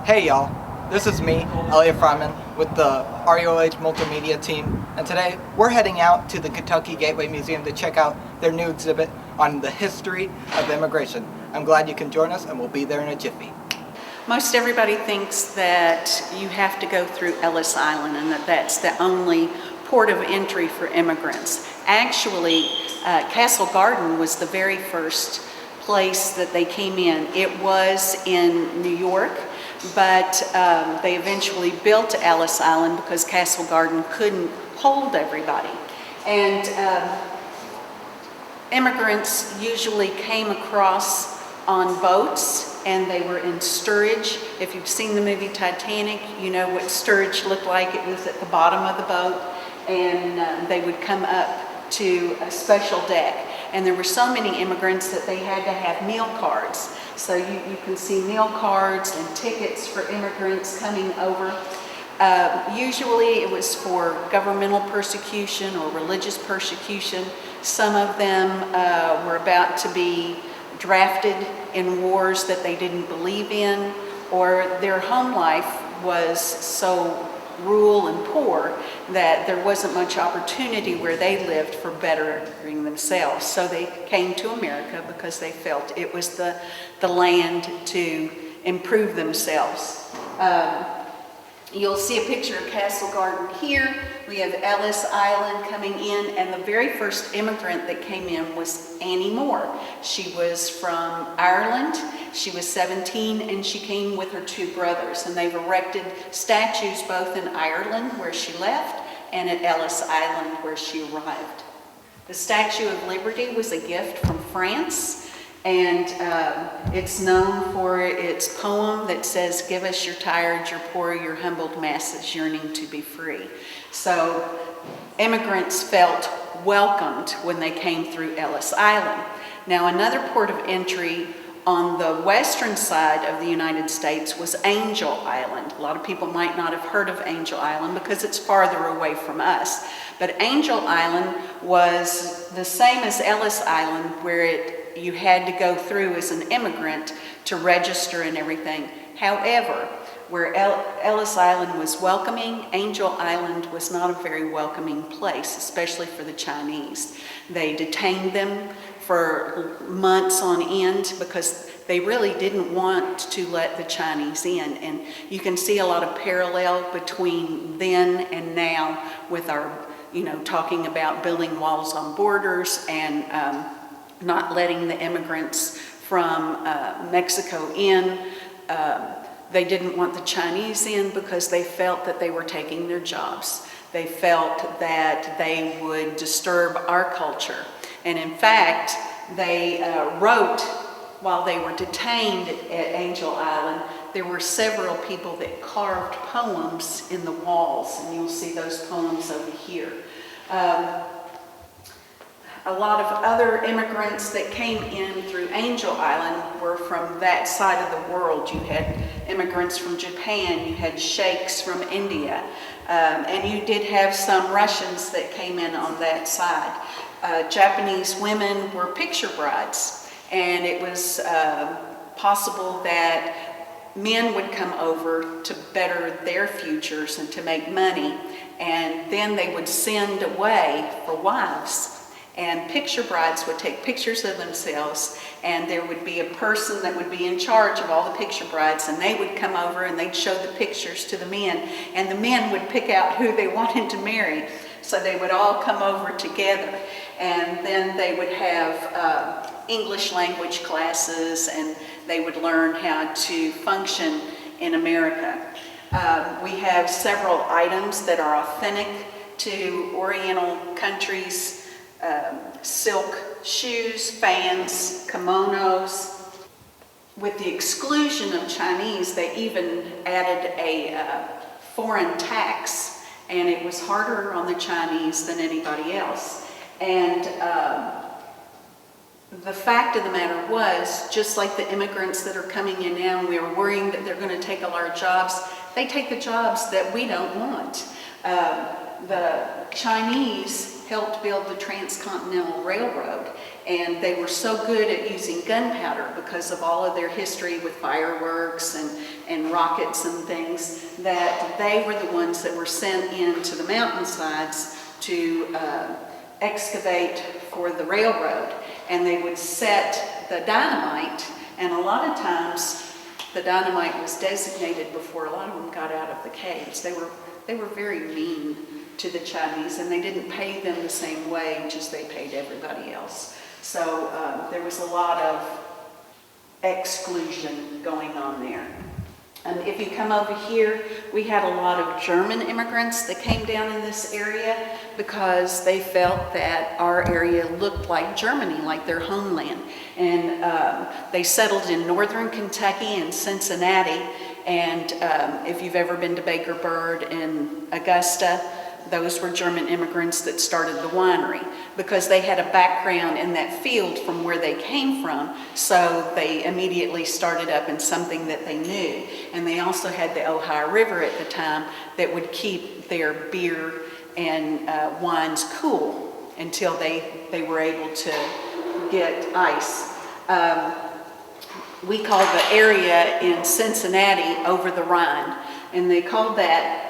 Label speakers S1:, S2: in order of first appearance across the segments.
S1: Hey y'all, this is me, Elliot Fryman, with the RULH Multimedia team, and today we're heading out to the Kentucky Gateway Museum to check out their new exhibit on the history of immigration. I'm glad you can join us, and we'll be there in a jiffy.
S2: Most everybody thinks that you have to go through Ellis Island and that that's the only port of entry for immigrants. Actually, Castle Garden was the very first place that they came in. It was in New York, but they eventually built Ellis Island because Castle Garden couldn't hold everybody. And immigrants usually came across on boats, and they were in steerage. If you've seen the movie Titanic, you know what steerage looked like. It was at the bottom of the boat, and they would come up to a special deck. And there were so many immigrants that they had to have meal cards. So you can see meal cards and tickets for immigrants coming over. Usually it was for governmental persecution or religious persecution. Some of them were about to be drafted in wars that they didn't believe in, or their home life was so rural and poor that there wasn't much opportunity where they lived for bettering themselves. So they came to America because they felt it was the land to improve themselves. You'll see a picture of Castle Garden here. We have Ellis Island coming in, and the very first immigrant that came in was Annie Moore. She was from Ireland. She was 17, and she came with her two brothers, and they've erected statues both in Ireland, where she left, and at Ellis Island, where she arrived. The Statue of Liberty was a gift from France, and it's known for its poem that says, "Give us your tired, your poor, your humbled masses yearning to be free." So immigrants felt welcomed when they came through Ellis Island. Now, another port of entry on the western side of the United States was Angel Island. A lot of people might not have heard of Angel Island because it's farther away from us. But Angel Island was the same as Ellis Island, where you had to go through as an immigrant to register and everything. However, where Ellis Island was welcoming, Angel Island was not a very welcoming place, especially for the Chinese. They detained them for months on end because they really didn't want to let the Chinese in. And you can see a lot of parallel between then and now with our, talking about building walls on borders and not letting the immigrants from Mexico in. They didn't want the Chinese in because they felt that they were taking their jobs. They felt that they would disturb our culture. And in fact, they wrote, while they were detained at Angel Island, there were several people that carved poems in the walls, and you'll see those poems over here. A lot of other immigrants that came in through Angel Island were from that side of the world. You had immigrants from Japan, you had sheikhs from India, and you did have some Russians that came in on that side. Japanese women were picture brides, and it was possible that men would come over to better their futures and to make money, and then they would send away for wives. And picture brides would take pictures of themselves, and there would be a person that would be in charge of all the picture brides, and they would come over and they'd show the pictures to the men, and the men would pick out who they wanted to marry. So they would all come over together, and then they would have English language classes, and they would learn how to function in America. We have several items that are authentic to Oriental countries. Silk shoes, fans, kimonos. With the exclusion of Chinese, they even added a foreign tax, and it was harder on the Chinese than anybody else. And the fact of the matter was, just like the immigrants that are coming in now, and we were worrying that they're going to take all our jobs, they take the jobs that we don't want. The Chinese helped build the Transcontinental Railroad, and they were so good at using gunpowder because of all of their history with fireworks and rockets and things, that they were the ones that were sent into the mountainsides to excavate for the railroad. And they would set the dynamite, and a lot of times the dynamite was designated before a lot of them got out of the caves. They were very mean to the Chinese, and they didn't pay them the same wage as they paid everybody else. So there was a lot of exclusion going on there. If you come over here, we had a lot of German immigrants that came down in this area because they felt that our area looked like Germany, like their homeland. And they settled in northern Kentucky and Cincinnati. And if you've ever been to Baker Bird and Augusta, those were German immigrants that started the winery because they had a background in that field from where they came from, so they immediately started up in something that they knew. And they also had the Ohio River at the time that would keep their beer and wines cool until they were able to get ice. We called the area in Cincinnati Over the Rhine, and they called that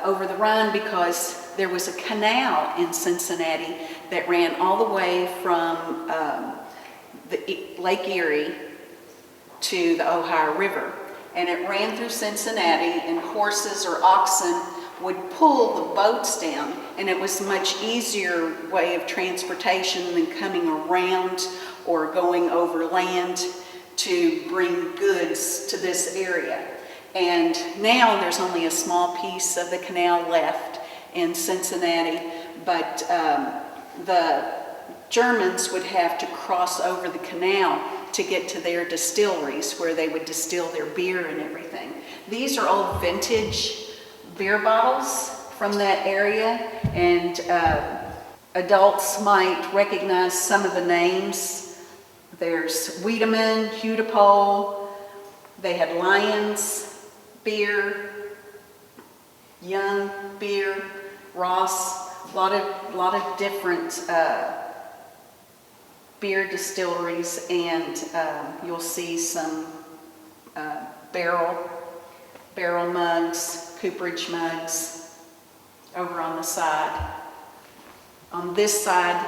S2: Over the Rhine because there was a canal in Cincinnati that ran all the way from Lake Erie to the Ohio River. And it ran through Cincinnati, and horses or oxen would pull the boats down, and it was a much easier way of transportation than coming around or going over land to bring goods to this area. And now there's only a small piece of the canal left in Cincinnati, but the Germans would have to cross over the canal to get to their distilleries where they would distill their beer and everything. These are old vintage beer bottles from that area, and adults might recognize some of the names. There's Wiedemann, Hudipole, they had Lions beer, Young beer, Ross, a lot of different beer distilleries, and you'll see some barrel mugs, cooperage mugs over on the side. On this side,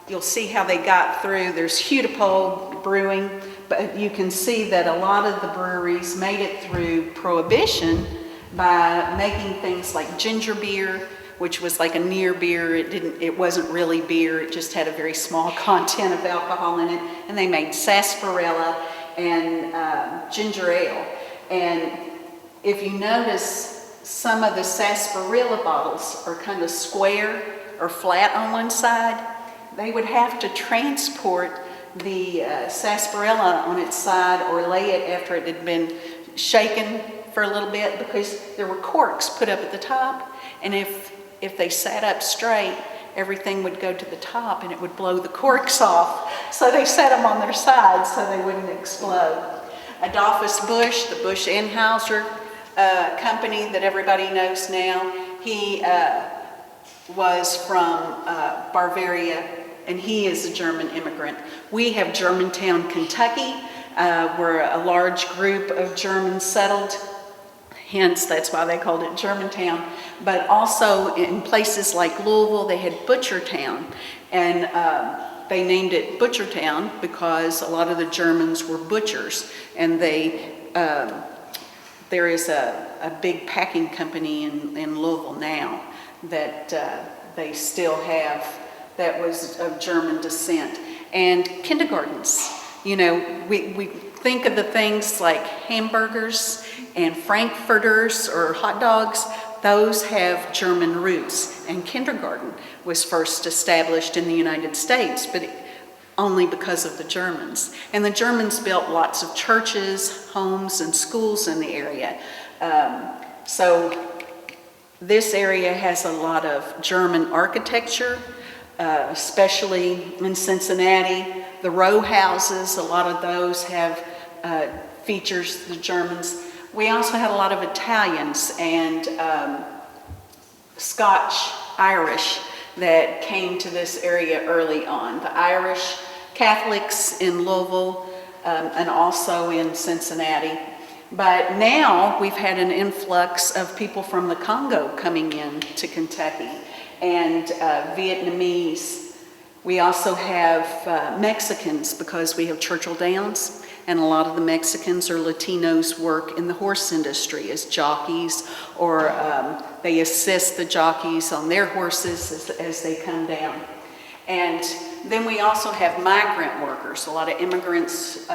S2: you'll see how they got through. There's Hudipole Brewing, but you can see that a lot of the breweries made it through Prohibition by making things like ginger beer, which was like a near beer. It wasn't really beer. It just had a very small content of alcohol in it. And they made sarsaparilla and ginger ale. And if you notice, some of the sarsaparilla bottles are kind of square or flat on one side. They would have to transport the sarsaparilla on its side or lay it after it had been shaken for a little bit, because there were corks put up at the top, and if they sat up straight, everything would go to the top and it would blow the corks off. So they set them on their sides so they wouldn't explode. Adolphus Busch, the Busch-Anheuser company that everybody knows now, he was from Bavaria, and he is a German immigrant. We have Germantown, Kentucky, where a large group of Germans settled. Hence, that's why they called it Germantown. But also in places like Louisville, they had Butchertown. And they named it Butchertown because a lot of the Germans were butchers. And there is a big packing company in Louisville now that they still have that was of German descent. And kindergartens. You know, we think of the things like hamburgers and frankfurters or hot dogs. Those have German roots. And kindergarten was first established in the United States, but only because of the Germans. And the Germans built lots of churches, homes, and schools in the area. So this area has a lot of German architecture, especially in Cincinnati. The row houses, a lot of those have features the Germans. We also had a lot of Italians and Scotch, Irish that came to this area early on. The Irish Catholics in Louisville and also in Cincinnati. But now we've had an influx of people from the Congo coming in to Kentucky, and Vietnamese. We also have Mexicans, because we have Churchill Downs, and a lot of the Mexicans or Latinos work in the horse industry as jockeys, or they assist the jockeys on their horses as they come down. And then we also have migrant workers. A lot of immigrants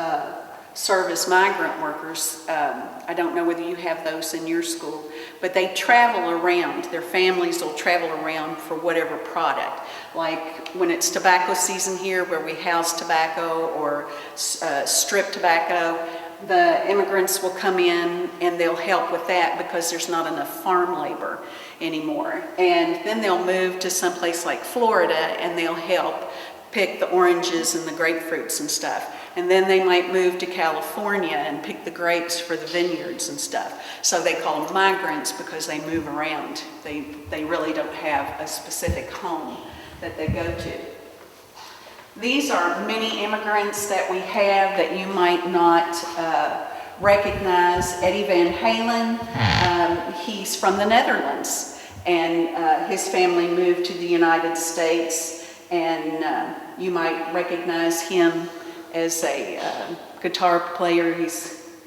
S2: serve as migrant workers. I don't know whether you have those in your school, but they travel around. Their families will travel around for whatever product. Like when it's tobacco season here, where we house tobacco or strip tobacco, the immigrants will come in and they'll help with that because there's not enough farm labor anymore. And then they'll move to someplace like Florida and they'll help pick the oranges and the grapefruits and stuff. And then they might move to California and pick the grapes for the vineyards and stuff. So they call them migrants because they move around. They really don't have a specific home that they go to. These are many immigrants that we have that you might not recognize. Eddie Van Halen, he's from the Netherlands, and his family moved to the United States, and you might recognize him as a guitar player.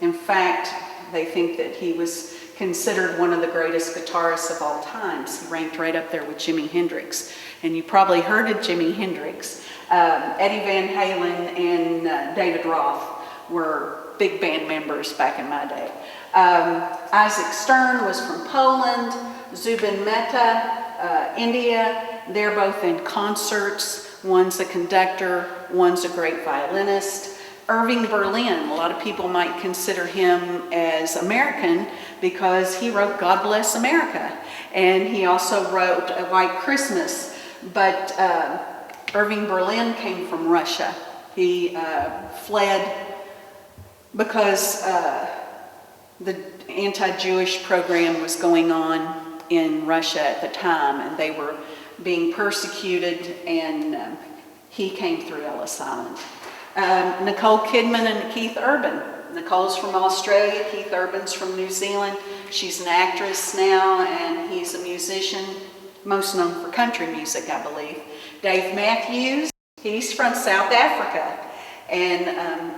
S2: In fact, they think that he was considered one of the greatest guitarists of all times. He ranked right up there with Jimi Hendrix. And you probably heard of Jimi Hendrix. Eddie Van Halen and David Roth were big band members back in my day. Isaac Stern was from Poland. Zubin Mehta, India. They're both in concerts. One's a conductor, one's a great violinist. Irving Berlin, a lot of people might consider him as American because he wrote God Bless America. And he also wrote A White Christmas. But Irving Berlin came from Russia. He fled because the anti-Jewish program was going on in Russia at the time, and they were being persecuted, and he came through Ellis Island. Nicole Kidman and Keith Urban. Nicole's from Australia, Keith Urban's from New Zealand. She's an actress now, and he's a musician, most known for country music, I believe. Dave Matthews, he's from South Africa, and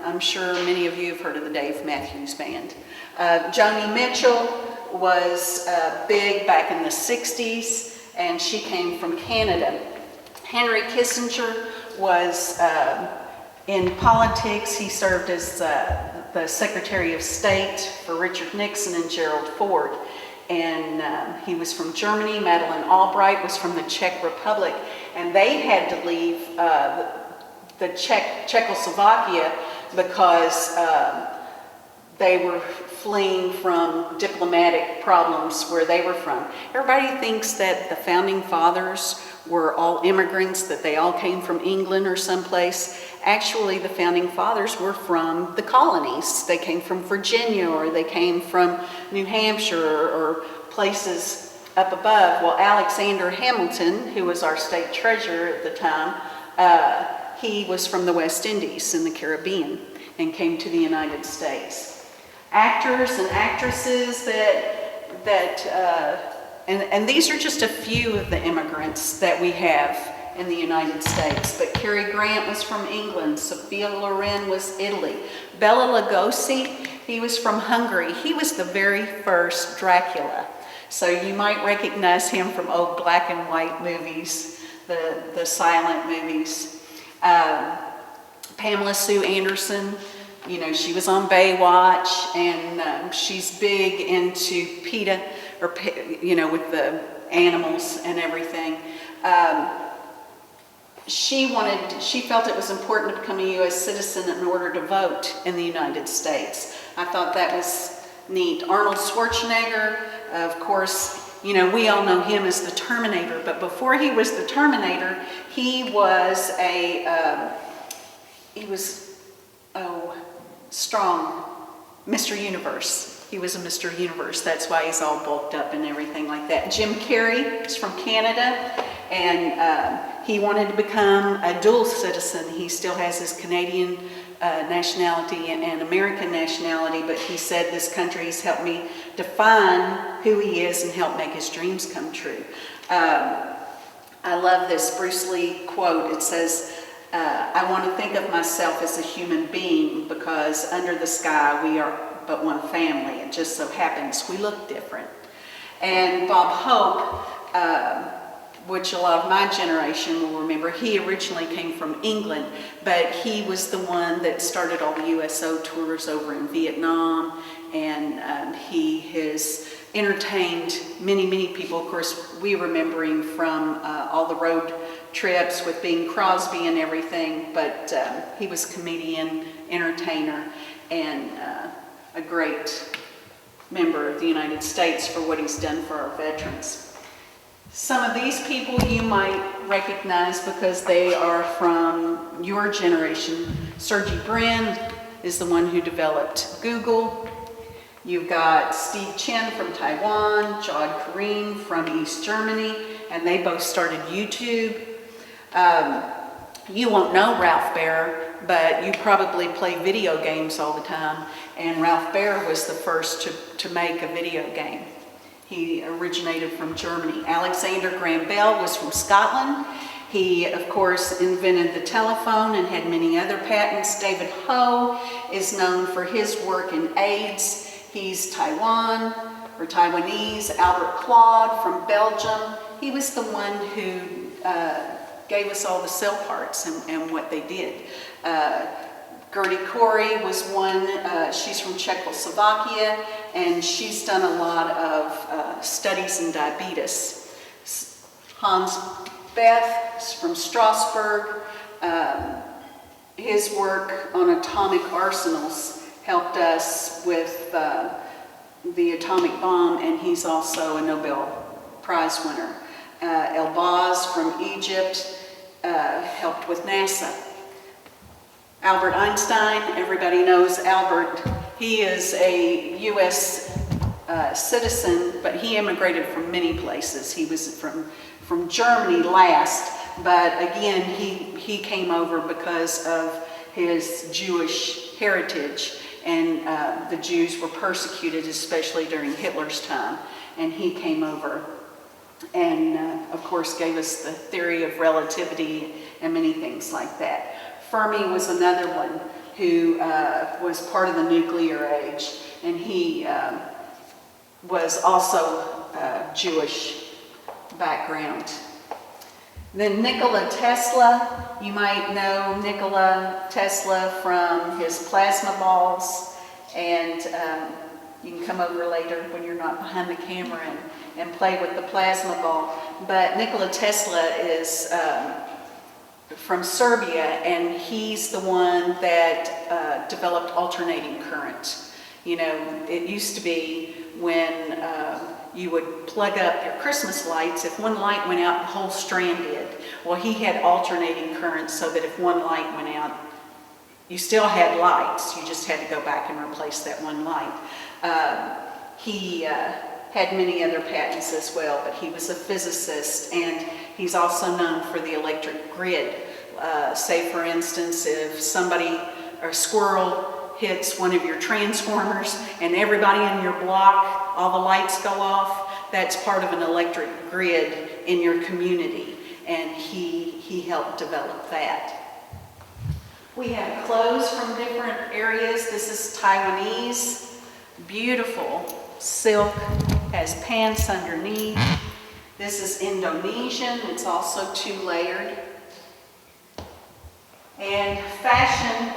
S2: I'm sure many of you have heard of the Dave Matthews Band. Joni Mitchell was big back in the 60s, and she came from Canada. Henry Kissinger was in politics. He served as the Secretary of State for Richard Nixon and Gerald Ford. And he was from Germany. Madeleine Albright was from the Czech Republic. And they had to leave the Czechoslovakia because they were fleeing from diplomatic problems where they were from. Everybody thinks that the founding fathers were all immigrants, that they all came from England or someplace. Actually, the founding fathers were from the colonies. They came from Virginia, or they came from New Hampshire, or places up above. Well, Alexander Hamilton, who was our state treasurer at the time, he was from the West Indies in the Caribbean and came to the United States. Actors and actresses and these are just a few of the immigrants that we have in the United States. But Cary Grant was from England. Sophia Loren was Italy. Bela Lugosi, he was from Hungary. He was the very first Dracula. So you might recognize him from old black and white movies, the silent movies. Pamela Sue Anderson, you know, she was on Baywatch, and she's big into PETA, or, you know, with the animals and everything. She felt it was important to become a U.S. citizen in order to vote in the United States. I thought that was neat. Arnold Schwarzenegger, of course, you know, we all know him as the Terminator, but before he was the Terminator, he was strong, Mr. Universe. He was a Mr. Universe. That's why he's all bulked up and everything like that. Jim Carrey is from Canada, and he wanted to become a dual citizen. He still has his Canadian nationality and American nationality, but he said this country has helped me define who he is and help make his dreams come true. I love this Bruce Lee quote. It says, I want to think of myself as a human being because under the sky we are but one family. It just so happens we look different. And Bob Hope, which a lot of my generation will remember, he originally came from England, but he was the one that started all the USO tours over in Vietnam, and he has entertained many, many people. Of course, we remember him from all the road trips with Bing Crosby and everything, but he was a comedian, entertainer, and a great member of the United States for what he's done for our veterans. Some of these people you might recognize because they are from your generation. Sergey Brin is the one who developed Google. You've got Steve Chen from Taiwan, Jod Karim from East Germany, and they both started YouTube. You won't know Ralph Baer, but you probably play video games all the time, and Ralph Baer was the first to make a video game. He originated from Germany. Alexander Graham Bell was from Scotland. He, of course, invented the telephone and had many other patents. David Ho is known for his work in AIDS. He's Taiwan or Taiwanese. Albert Claude from Belgium. He was the one who gave us all the cell parts and what they did. Gertie Corey was one. She's from Czechoslovakia, and she's done a lot of studies in diabetes. Hans Bethe from Strasbourg. His work on atomic arsenals helped us with the atomic bomb, and he's also a Nobel Prize winner. Elbaz from Egypt helped with NASA. Albert Einstein, everybody knows Albert. He is a U.S. Citizen, but he immigrated from many places. He was from Germany last, but again, he came over because of his Jewish heritage, and the Jews were persecuted, especially during Hitler's time, and he came over and, of course, gave us the theory of relativity and many things like that. Fermi was another one who was part of the nuclear age, and he was also Jewish background. Then Nikola Tesla, you might know Nikola Tesla from his plasma balls, and you can come over later when you're not behind the camera and play with the plasma ball. But Nikola Tesla is from Serbia, and he's the one that developed alternating current. You know, it used to be when you would plug up your Christmas lights. If one light went out, the whole strand did. Well, he had alternating current so that if one light went out, you still had lights. You just had to go back and replace that one light. He had many other patents as well, but he was a physicist, and he's also known for the electric grid. Say, for instance, if somebody or a squirrel hits one of your transformers and everybody in your block, all the lights go off, that's part of an electric grid in your community, and he helped develop that. We have clothes from different areas. This is Taiwanese, beautiful silk, has pants underneath. This is Indonesian, it's also two-layered. And fashion,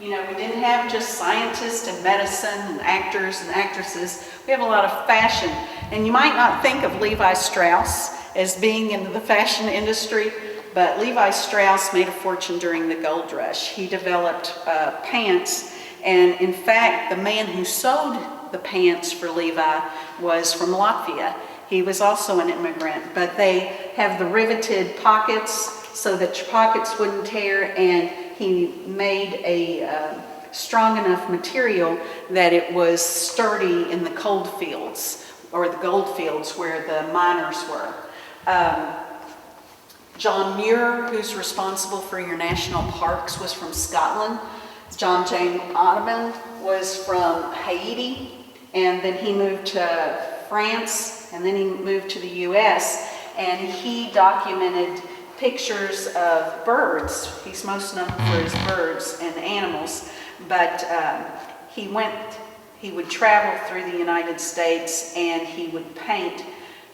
S2: you know, we didn't have just scientists and medicine and actors and actresses. We have a lot of fashion. And you might not think of Levi Strauss as being in the fashion industry, but Levi Strauss made a fortune during the gold rush. He developed pants, and in fact, the man who sewed the pants for Levi was from Latvia. He was also an immigrant, but they have the riveted pockets so that your pockets wouldn't tear, and he made a strong enough material that it was sturdy in the coal fields, or the gold fields where the miners were. John Muir, who's responsible for your national parks, was from Scotland. John James Audubon was from Haiti, and then he moved to France, and then he moved to the US, and he documented pictures of birds. He's most known for his birds and animals, but he would travel through the United States, and he would paint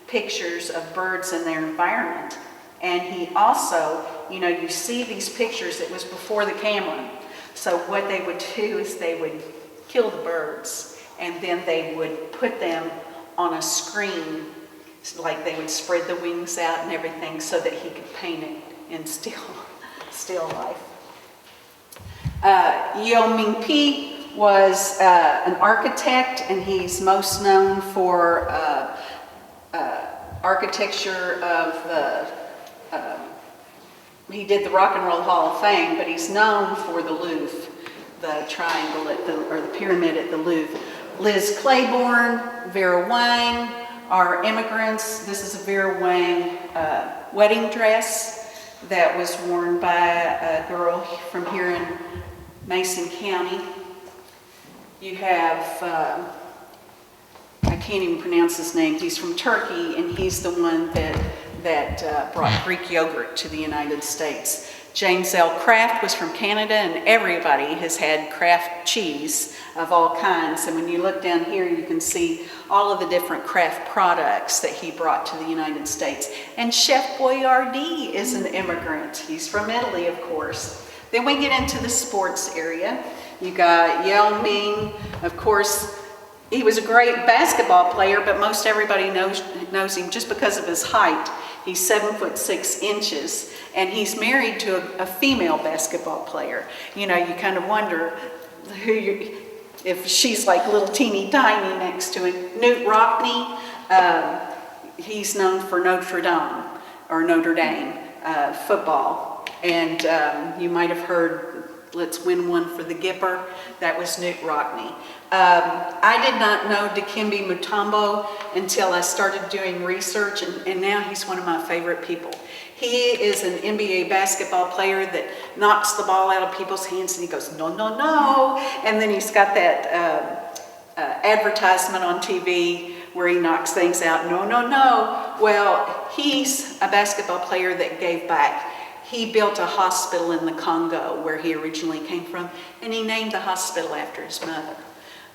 S2: pictures of birds in their environment. And he also, you see these pictures, it was before the camera. So what they would do is they would kill the birds, and then they would put them on a screen, like they would spread the wings out and everything so that he could paint it in still life. Ming Pete was an architect, and he's most known for architecture of he did the Rock and Roll Hall of Fame, but he's known for the Louvre, the triangle or the pyramid at the Louvre. Liz Claiborne, Vera Wang are immigrants. This is a Vera Wang wedding dress that was worn by a girl from here in Mason County. You have, I can't even pronounce his name, he's from Turkey, and he's the one that brought Greek yogurt to the United States. James L. Kraft was from Canada, and everybody has had Kraft cheese of all kinds. And when you look down here, you can see all of the different Kraft products that he brought to the United States. And Chef Boyardee is an immigrant. He's from Italy, of course. Then we get into the sports area. You got Yao Ming, of course. He was a great basketball player, but most everybody knows him just because of his height. He's 7'6", and he's married to a female basketball player. You kind of wonder if she's like little teeny tiny next to him. Newt Rockne, he's known for Notre Dame football, and you might have heard "Let's Win One for the Gipper." That was Newt Rockne. I did not know Dikembe Mutombo until I started doing research, and now he's one of my favorite people. He is an NBA basketball player that knocks the ball out of people's hands, and he goes, "No, no, no." And then he's got that advertisement on TV where he knocks things out, "No, no, no." Well, he's a basketball player that gave back. He built a hospital in the Congo where he originally came from, and he named the hospital after his mother.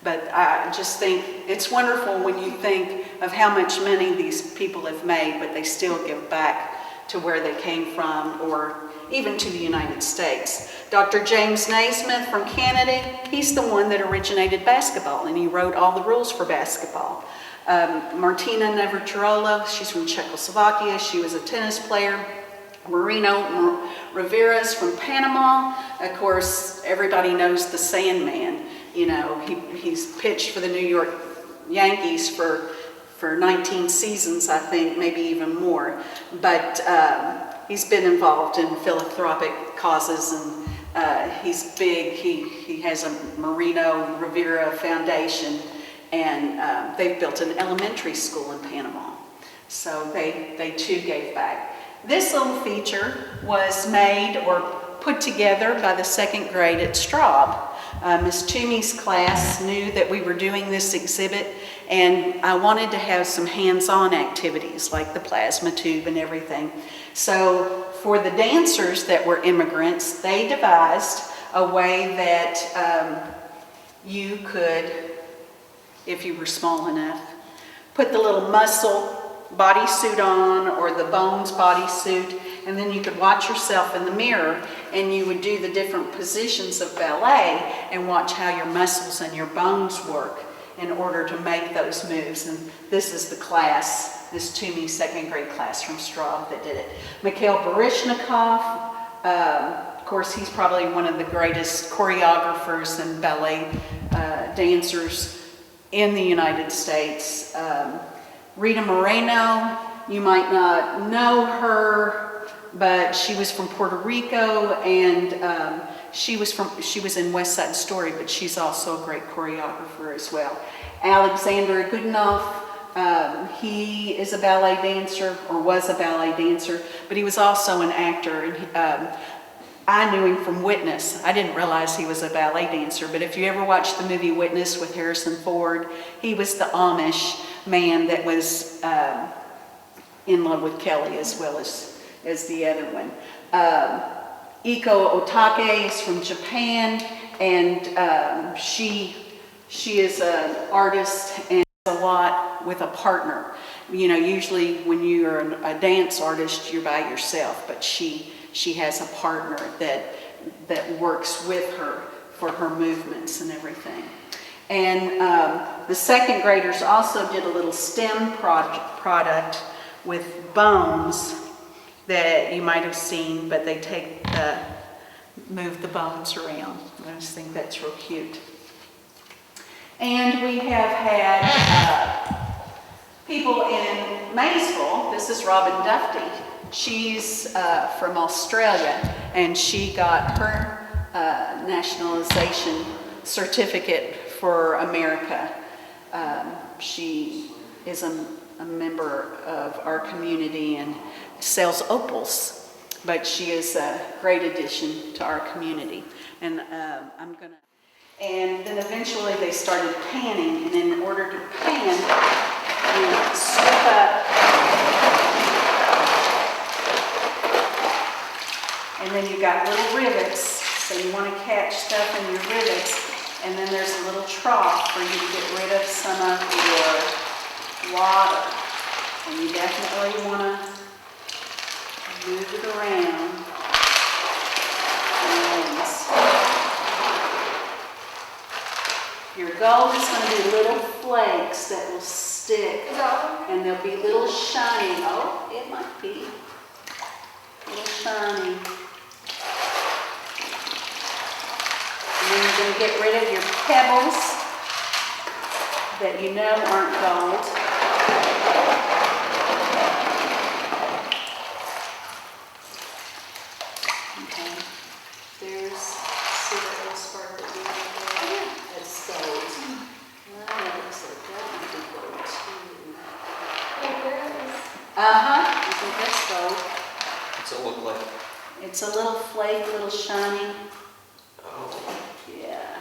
S2: But I just think it's wonderful when you think of how much money these people have made, but they still give back to where they came from, or even to the United States. Dr. James Naismith from Canada, he's the one that originated basketball, and he wrote all the rules for basketball. Martina Navratilova, she's from Czechoslovakia. She was a tennis player. Marino Rivera's from Panama. Of course, everybody knows the Sandman. He's pitched for the New York Yankees for 19 seasons, I think, maybe even more. But he's been involved in philanthropic causes, and he's big. He has a Marino Rivera Foundation, and they've built an elementary school in Panama. So they too gave back. This little feature was made or put together by the second grade at Straub. Miss Toomey's class knew that we were doing this exhibit, and I wanted to have some hands-on activities like the plasma tube and everything. So for the dancers that were immigrants, they devised a way that you could, if you were small enough, put the little muscle bodysuit on, or the bones bodysuit, and then you could watch yourself in the mirror, and you would do the different positions of ballet and watch how your muscles and your bones work in order to make those moves. And this is the class, this Toomey second grade class from Straub that did it. Mikhail Baryshnikov, of course, he's probably one of the greatest choreographers and ballet dancers in the United States. Rita Moreno, you might not know her, but she was from Puerto Rico, and she was in West Side Story, but she's also a great choreographer as well. Alexander Goodenough, he is a ballet dancer, or was a ballet dancer, but he was also an actor. And I knew him from Witness. I didn't realize he was a ballet dancer, but if you ever watched the movie Witness with Harrison Ford, he was the Amish man that was in love with Kelly as well as the other one. Iko Otake is from Japan, and she is an artist and a lot with a partner. You know, usually when you're a dance artist, you're by yourself, but she has a partner that works with her for her movements and everything. And the second graders also did a little STEM product with bones that you might have seen, but they move the bones around. I just think that's real cute. And we have had people in Maysville. This is Robin Dufty. She's from Australia, and she got her nationalization certificate for America. She is a member of our community and sells opals, but she is a great addition to our community. And and then eventually they started panning, and in order to pan, you strip up, and then you got little rivets, so you want to catch stuff in your rivets, and then there's a little trough for you to get rid of some of your water. And you definitely want to move it around. Your gold is going to be little flakes that will stick, and they'll be little shiny. Oh, it might be little shiny. And then you're going to get rid of your pebbles that you know aren't gold. Okay. There's, see that little spark that you have there? That's gold. Well, it looks like that would be gold too. You think that's gold?
S3: What's it look like?
S2: It's a little flake, a little shiny.
S3: Oh.
S2: Yeah.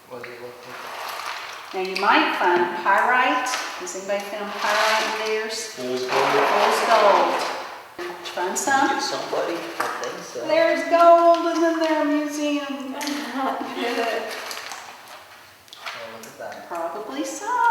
S3: What does it look like?
S2: Now you might find pyrite. Has anybody found pyrite in theirs?
S3: Fool's gold.
S2: Fool's gold. Did you find some?
S3: Get somebody? I think so.
S2: There's gold in their museum.
S3: Oh, look at that.
S2: Probably so.